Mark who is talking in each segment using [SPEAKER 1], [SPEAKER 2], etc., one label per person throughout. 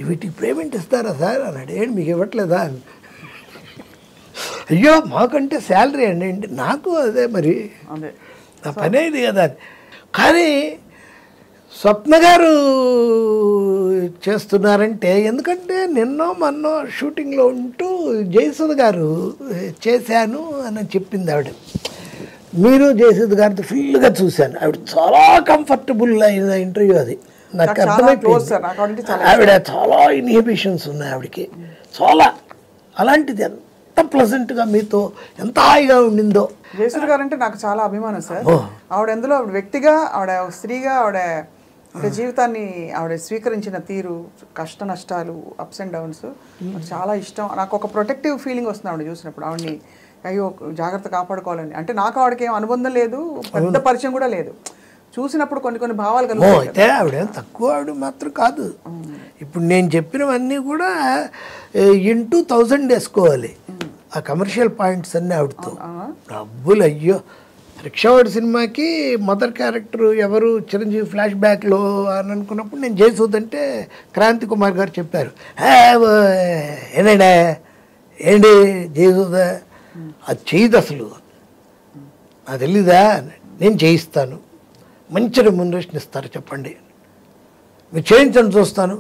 [SPEAKER 1] వీటికి పేమెంట్ ఇస్తారా సార్ అన్నాడు. ఏంటి మీకు ఇవ్వట్లేదా అని. అయ్యో మాకంటే శాలరీ అండి అంటే నాకు అదే మరి నా పనే ఇది కదా అని. కానీ స్వప్న గారు చేస్తున్నారంటే ఎందుకంటే నిన్నో మొన్నో షూటింగ్లో ఉంటూ జయసుధ గారు చేశాను అని చెప్పింది ఆవిడ. మీరు జయసుధ గారితో ఫుల్గా చూశాను. ఆవిడ చాలా కంఫర్టబుల్ అయిన ఇంటర్వ్యూ అది. నాకు అర్థమైపోయింది ఆవిడ చాలా ఇన్హిబిషన్స్ ఉన్నాయి ఆవిడకి చాలా. అలాంటిది ఎంత ప్లెజెంట్గా మీతో ఎంత హాయిగా ఉండిందో.
[SPEAKER 2] జయసుధ గారు అంటే నాకు చాలా అభిమానం సార్. ఆవిడ ఎందులో ఆవిడ వ్యక్తిగా, ఆవిడ స్త్రీగా, ఆవిడ అంటే జీవితాన్ని ఆవిడ స్వీకరించిన తీరు, కష్ట నష్టాలు, అప్స్ అండ్ డౌన్స్ చాలా ఇష్టం. నాకు ఒక ప్రొటెక్టివ్ ఫీలింగ్ వస్తుంది ఆవిడ చూసినప్పుడు. ఆవిడని అయ్యో జాగ్రత్త కాపాడుకోవాలని. అంటే నాకు ఆవిడకి ఏం అనుబంధం లేదు, పెద్ద పరిచయం కూడా లేదు. చూసినప్పుడు కొన్ని భావాలు
[SPEAKER 1] అయితే ఆవిడ తక్కువ ఆవిడ మాత్రం కాదు. ఇప్పుడు నేను చెప్పినవన్నీ కూడా ఇంటూ 1000 వేసుకోవాలి. ఆ కమర్షియల్ పాయింట్స్ అన్నీ ఆవిడతో. డబ్బులు అయ్యో. రిక్షావాడి సినిమాకి మదర్ క్యారెక్టర్ ఎవరు చిరంజీవి ఫ్లాష్ బ్యాక్లో అని అనుకున్నప్పుడు నేను జయసూద్ అంటే క్రాంతి కుమార్ గారు చెప్పారు, ఏనండే ఏంటి జయసూద అది చేయదు అసలు నాకు తెలీదా, నేను చేయిస్తాను, మంచి రెమ్యునరేషన్ ఇస్తారు చెప్పండి, మీరు చేయించండి చూస్తాను.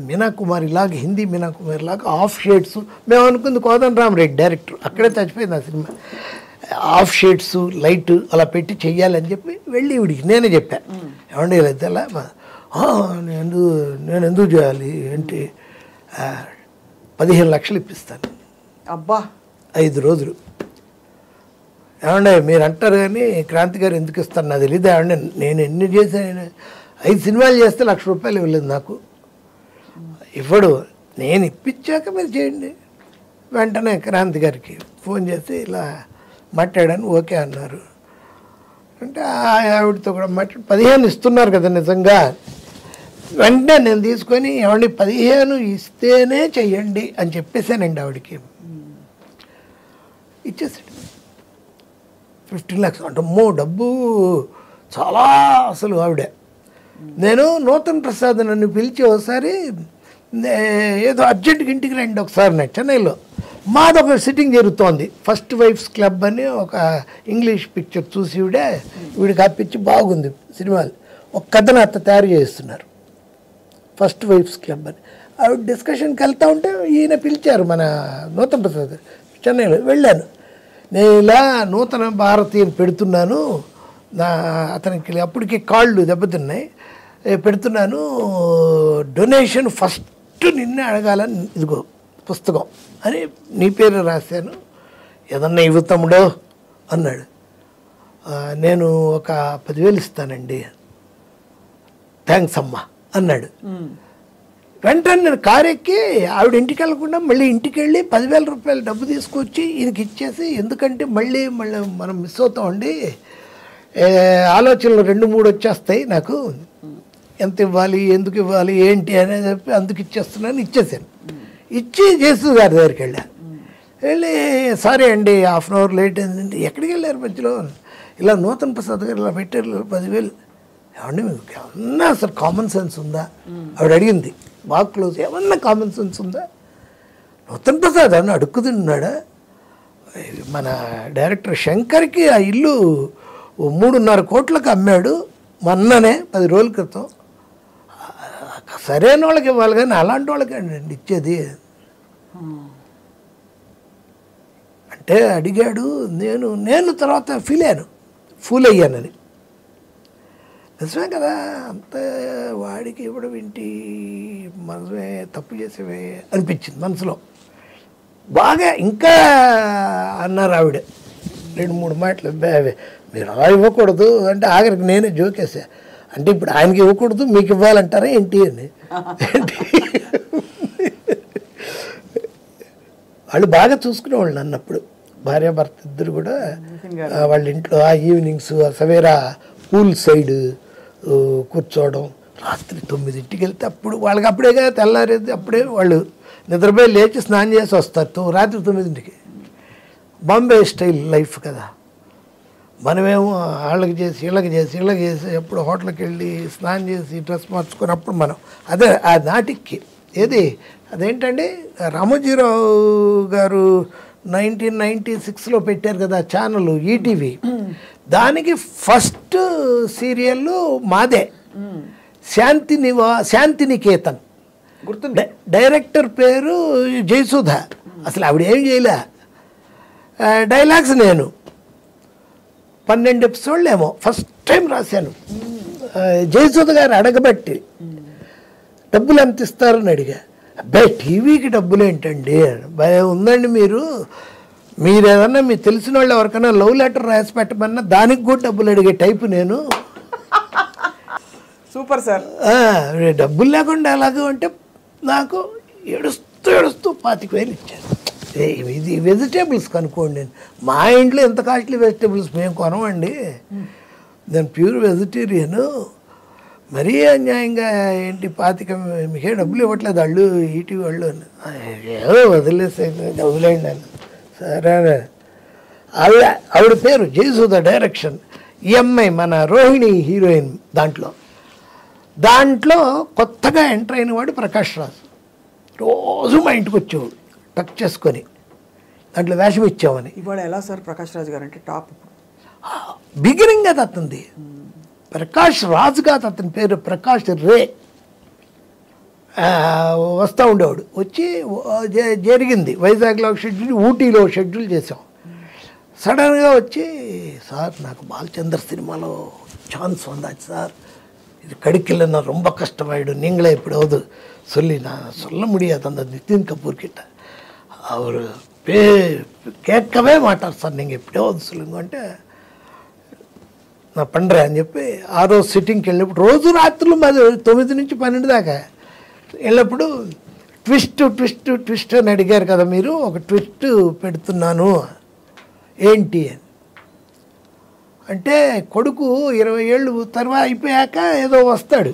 [SPEAKER 1] మీనా కుమార్ ఇలాగ హిందీ మీనా కుమార్ ఇలాగ ఆఫ్ షేడ్స్ మేము అనుకుంది కోదండ రామరెడ్డి డైరెక్టర్, అక్కడే చచ్చిపోయింది ఆ సినిమా. ఆఫ్ షేడ్స్ లైట్ అలా పెట్టి చెయ్యాలని చెప్పి వెళ్ళి ఇవిడికి నేనే చెప్పాను, ఏమండి ఇలా తెలా నేను ఎందుకు చేయాలి ఏంటి 15 లక్షలు ఇప్పిస్తాను
[SPEAKER 2] అబ్బా 5
[SPEAKER 1] రోజులు. ఏమండే మీరు అంటారు కానీ క్రాంతి గారు ఎందుకు ఇస్తాను నాకు తెలియదు. ఏమంటే నేను ఎన్ని చేశాను, 5 సినిమాలు చేస్తే ₹1,00,000 ఇవ్వలేదు నాకు, ఇవ్వడు, నేను ఇప్పించాక మీరు చేయండి. వెంటనే క్రాంతి గారికి ఫోన్ చేసి ఇలా మాట్లాడాను, ఓకే అన్నారు. అంటే ఆవిడతో కూడా మాట్లాడి 15 ఇస్తున్నారు కదా నిజంగా. వెంటనే నేను తీసుకొని ఏమండి 15 ఇస్తేనే చెయ్యండి అని చెప్పేశానండి ఆవిడకి. ఇచ్చేసాడు 15 lakhs. అంటే డబ్బు చాలా అసలు ఆవిడ. నేను నూతన్ ప్రసాద్ నన్ను పిలిచి ఒకసారి ఏదో అర్జెంట్గా ఇంటికి రండి ఒకసారి నాకు చెన్నైలో మాదొక సిట్టింగ్ జరుగుతోంది. ఫస్ట్ వైఫ్స్ క్లబ్ అని ఒక ఇంగ్లీష్ పిక్చర్ చూసి వీడికి ఆ పిక్చర్ బాగుంది సినిమాలు, ఒక కథను అత్త తయారు చేస్తున్నారు ఫస్ట్ వైఫ్స్ క్లబ్ అని. ఆవిడ డిస్కషన్కి వెళ్తూ ఉంటే ఈయన పిలిచారు మన నూతన్ ప్రసాద్ చెన్నైలో. వెళ్ళాను, నేను ఇలా నూతన భారతీయం పెడుతున్నాను, అతనికి అప్పటికి కాళ్ళు దెబ్బతిన్నాయి, పెడుతున్నాను, డొనేషన్ ఫస్ట్ నిన్నే అడగాలని ఇదిగో పుస్తకం అని నీ పేరు రాశాను, ఏదన్నా ఇవ్వు తమ్ముడో అన్నాడు. నేను ఒక 10,000 ఇస్తానండి, థ్యాంక్స్ అమ్మా అన్నాడు. వెంటనే నేను కారు ఎక్కి ఆవిడ ఇంటికి వెళ్ళకుండా మళ్ళీ ఇంటికి వెళ్ళి ₹10,000 డబ్బు తీసుకొచ్చి ఈయనకి ఇచ్చేసి, ఎందుకంటే మళ్ళీ మనం మిస్ అవుతామండి, ఆలోచనలు 2-3 వచ్చేస్తాయి నాకు, ఎంత ఇవ్వాలి ఎందుకు ఇవ్వాలి ఏంటి అనేది చెప్పి అందుకు ఇచ్చేస్తున్నాను, ఇచ్చేసాను. ఇచ్చి జేసు గారి దగ్గరికి వెళ్ళి సారీ అండి హాఫ్ అన్ అవర్ లేట్ అయిందండి. ఎక్కడికి వెళ్ళారు మధ్యలో? ఇలా నూతన్ ప్రసాద్ గారు ఇలా పెట్టారు 10,000. ఏమండి మీకు ఏమన్నా అసలు కామన్ సెన్స్ ఉందా ఆవిడ అడిగింది. బాగా క్లోజ్, ఏమన్నా కామన్ సెన్స్ ఉందా? నూతన్ ప్రసాద్ అని అడుక్కుతున్నాడా? మన డైరెక్టర్ శంకర్కి ఆ ఇల్లు 3.5 కోట్లకు అమ్మాడు మొన్ననే 10 రోజుల క్రితం. సరైన వాళ్ళకి ఇవ్వాలి కానీ అలాంటి వాళ్ళకి అండి ఇచ్చేది అంటే అడిగాడు. నేను తర్వాత ఫూల్ అయ్యానని. నిజమే కదా, అంత వాడికి ఇవ్వడం ఏంటి, మనమే తప్పు చేసేవే అనిపించింది మనసులో బాగా. ఇంకా అన్నారు ఆవిడ 2-3 మాటలు, మీరు అలా ఇవ్వకూడదు అంటే ఆఖరికి నేనే జోకేసా, అంటే ఇప్పుడు ఆయనకి ఇవ్వకూడదు మీకు ఇవ్వాలంటారా ఏంటి అని. వాళ్ళు బాగా చూసుకునేవాళ్ళు అన్నప్పుడు, భార్యాభర్త ఇద్దరు కూడా. వాళ్ళ ఇంట్లో ఆ ఈవినింగ్స్ సవేరా పూల్ సైడ్ కూర్చోవడం, రాత్రి 9ంటికి వెళ్తే అప్పుడు వాళ్ళకి అప్పుడేగా తెల్లారేది, అప్పుడే వాళ్ళు నిద్రపోయి లేచి స్నానం చేసి వస్తారు రాత్రి 9ంటికి. బాంబే స్టైల్ లైఫ్ కదా. మనమేమో వాళ్ళకి చేసి వీళ్ళకి చేసి ఎప్పుడు హోటల్కి వెళ్ళి స్నానం చేసి డ్రెస్ మార్చుకున్నప్పుడు మనం అదే ఆ నాటికి ఏది అదేంటండి రామోజీరావు గారు 1996లో పెట్టారు కదా ఛానల్ ఈటీవీ, దానికి ఫస్ట్ సీరియల్ మాదే, శాంతినికేతన్.
[SPEAKER 2] గుర్తుంది.
[SPEAKER 1] డైరెక్టర్ పేరు జయసుధ. అసలు ఆవిడ ఏం చేయలే, డైలాగ్స్ నేను 12 ఎపిసోడ్లు ఏమో ఫస్ట్ టైం రాశాను. జయసుధ గారు అడగబట్టి డబ్బులు ఎంత ఇస్తారని అడిగా. అబ్బాయి టీవీకి డబ్బులు ఏంటండి, ఉందండి మీరు ఏదన్నా మీకు తెలిసిన వాళ్ళు ఎవరికైనా లవ్ లెటర్ రాసి పెట్టమన్నా దానికి కూడా డబ్బులు అడిగే టైపు నేను.
[SPEAKER 2] Super sir.
[SPEAKER 1] డబ్బులు లేకుండా ఎలాగో అంటే నాకు ఏడుస్తూ 25,000 ఇచ్చాను. ఇది వెజిటేబుల్స్ కనుక్కోండి, నేను మా ఇంట్లో ఎంత కాస్ట్లీ వెజిటేబుల్స్ మేము కొనమండి, నేను ప్యూర్ వెజిటేరియను. మరీ అన్యాయంగా ఏంటి 25,000 మీకే డబ్బులు ఇవ్వట్లేదు వాళ్ళు ఈటీవీ వాళ్ళు. ఏదో వదిలేయండి అని. సరే ఆవిడ పేరు జయసుధ, డైరెక్షన్. ఈ అమ్మాయి మన రోహిణి హీరోయిన్. దాంట్లో కొత్తగా ఎంటర్ అయిన వాడు ప్రకాష్ రాజు. రోజు మా ఇంటికి వచ్చేవాడు టక్ చేసుకొని, దాంట్లో వేషం ఇచ్చామని.
[SPEAKER 2] ఇవాళ ఎలా సార్ ప్రకాష్ రాజు గారు అంటే టాప్
[SPEAKER 1] బిగినింగ్ అది అతనిది. ప్రకాష్ రాజు కాదు అతని పేరు, ప్రకాష్ రే. వస్తూ ఉండేవాడు. వచ్చి జరిగింది వైజాగ్లో షెడ్యూల్, ఊటీలో షెడ్యూల్ చేసాం. సడన్గా వచ్చి, సార్ నాకు బాలచంద్ర సినిమాలో ఛాన్స్ வந்தாச்சு சார், இது கிடைக்கலன்னா ரொம்ப கஷ்டமாயிடும், நீங்களே எப்படியாவது சொல்லி நான் சொல்ல முடியாது அந்த நிதின் கபூர் கிட்ட, அவர் கேட்கவே மாட்டார் సార్, நீங்கள் எப்படியாவது சொல்லுங்க అంటే నా పండ్రా అని చెప్పి ఆ రోజు సిట్టింగ్కి వెళ్ళినప్పుడు రోజు రాత్రులు మాది 9 నుంచి 12 దాకా వెళ్ళినప్పుడు ట్విస్ట్ అని అడిగారు కదా మీరు, ఒక ట్విస్ట్ పెడుతున్నాను ఏంటి అని అంటే, కొడుకు 20 ఏళ్ళు తర్వాత అయిపోయాక ఏదో వస్తాడు.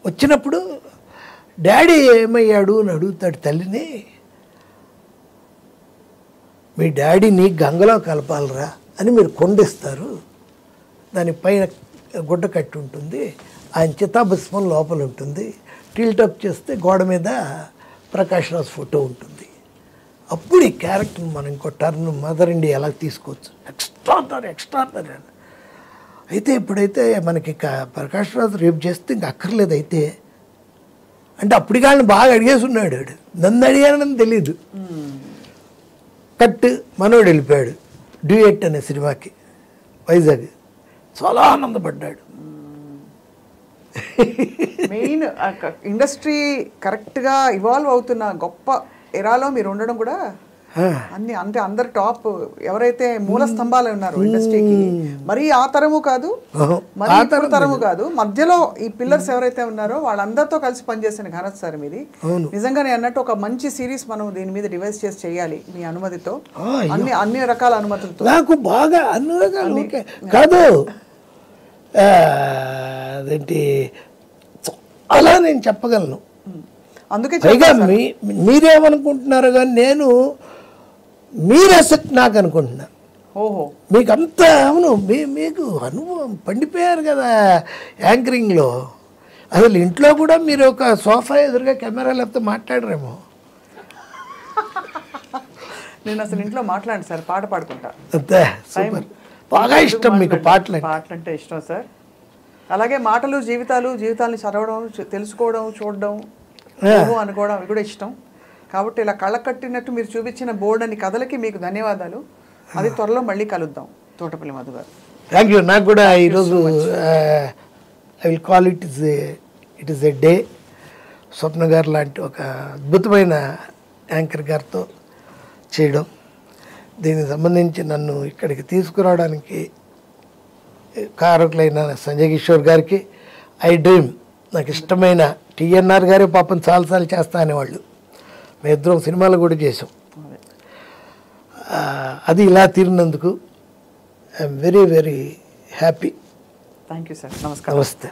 [SPEAKER 1] వచ్చినప్పుడు డాడీ ఏమయ్యాడు అని అడుగుతాడు తల్లిని. మీ డాడీని గంగలో కలపాలరా అని మీరు కొండిస్తారు, దానిపైన గుడ్డ కట్టి ఉంటుంది, ఆయన చితాభస్మం లోపల ఉంటుంది, టిల్టప్ చేస్తే గోడ మీద ప్రకాష్ రాజ్ ఫోటో ఉంటుంది. అప్పుడు ఈ క్యారెక్టర్ని మనం ఇంకో టర్న్ మదర్ ఇండియా ఎలా తీసుకోవచ్చు, ఎక్స్ట్రాడనరీ అని. అయితే ఇప్పుడైతే మనకి ప్రకాష్ రాజ్ రేపు చేస్తే ఇంక అక్కర్లేదు అయితే అంటే, అప్పటికి వాళ్ళని బాగా అడిగేసి ఉన్నాడు. నన్ను అడిగానని తెలీదు. కట్ మనోడు వెళ్ళిపోయాడు డ్యూయట్ అనే సినిమాకి వైజాగ్. చాలా ఆనందపడ్డాడు.
[SPEAKER 2] మెయిన్ ఇండస్ట్రీ కరెక్ట్గా ఇవాల్వ్ అవుతున్న గొప్ప ఎరాలో మీరు ఉండడం కూడా అన్ని అంటే అందరు టాప్ ఎవరైతే మూల స్తంభాలు ఉన్నారు ఇండస్ట్రీకి, మరీ ఆ తరము కాదు మరీ ఇప్పుడు తరము కాదు, మధ్యలో ఈ పిల్లర్స్ ఎవరైతే ఉన్నారో వాళ్ళందరితో కలిసి పనిచేసిన ఘనత సార్ మీది. నిజంగా నేను అన్నట్టు ఒక మంచి సిరీస్ మనం దీని మీద డివైస్ చేసి చేయాలి మీ అనుమతితో, అన్ని రకాల అనుమతులతో.
[SPEAKER 1] నాకు బాగా అన్ని రకాలు కాదు, అదేంటి అలా నేను చెప్పగలను.
[SPEAKER 2] అందుకే
[SPEAKER 1] పైగా మీరేమనుకుంటున్నారు కానీ నేను మీరు అసెట్ నాకు అనుకుంటున్నా.
[SPEAKER 2] ఓహో,
[SPEAKER 1] మీకు అంత అవును, మీకు అనుభవం పండిపోయారు కదా యాంకరింగ్లో. అసలు ఇంట్లో కూడా మీరు ఒక సోఫా ఎదురుగా కెమెరా లేకపోతే మాట్లాడరేమో.
[SPEAKER 2] నేను అసలు ఇంట్లో మాట్లాడండి సార్, పాట పాడుకుంటా.
[SPEAKER 1] అంతే, సూపర్. బాగా ఇష్టం మీకు పాటలు
[SPEAKER 2] అంటే ఇష్టం సార్. అలాగే మాటలు జీవితాలని చదవడం, తెలుసుకోవడం, చూడడం, అనుకోవడం అవి కూడా ఇష్టం. కాబట్టి ఇలా కళ్ళ కట్టినట్టు మీరు చూపించిన బోర్డు అని కథలకి మీకు ధన్యవాదాలు. అది త్వరలో మళ్ళీ కలుద్దాం తోటపల్లి మధు గారు.
[SPEAKER 1] Thank you. నాకు కూడా ఈరోజు I will call it is a day. Swapna గారు లాంటి ఒక అద్భుతమైన యాంకర్ గారితో చేయడం, దీనికి సంబంధించి నన్ను ఇక్కడికి తీసుకురావడానికి కారకులైన సంజయ్ కిషోర్ గారికి, ఐ డ్రీమ్ నాకు ఇష్టమైన టీఎన్ఆర్ గారే పాపం చాలాసార్లు చేస్తా అనేవాళ్ళు. మేము ఇద్దరం సినిమాలు కూడా చేసాం. అది ఇలా తీరినందుకు I'm very very happy.
[SPEAKER 2] Thank you sir. నమస్కారం.
[SPEAKER 1] నమస్తే.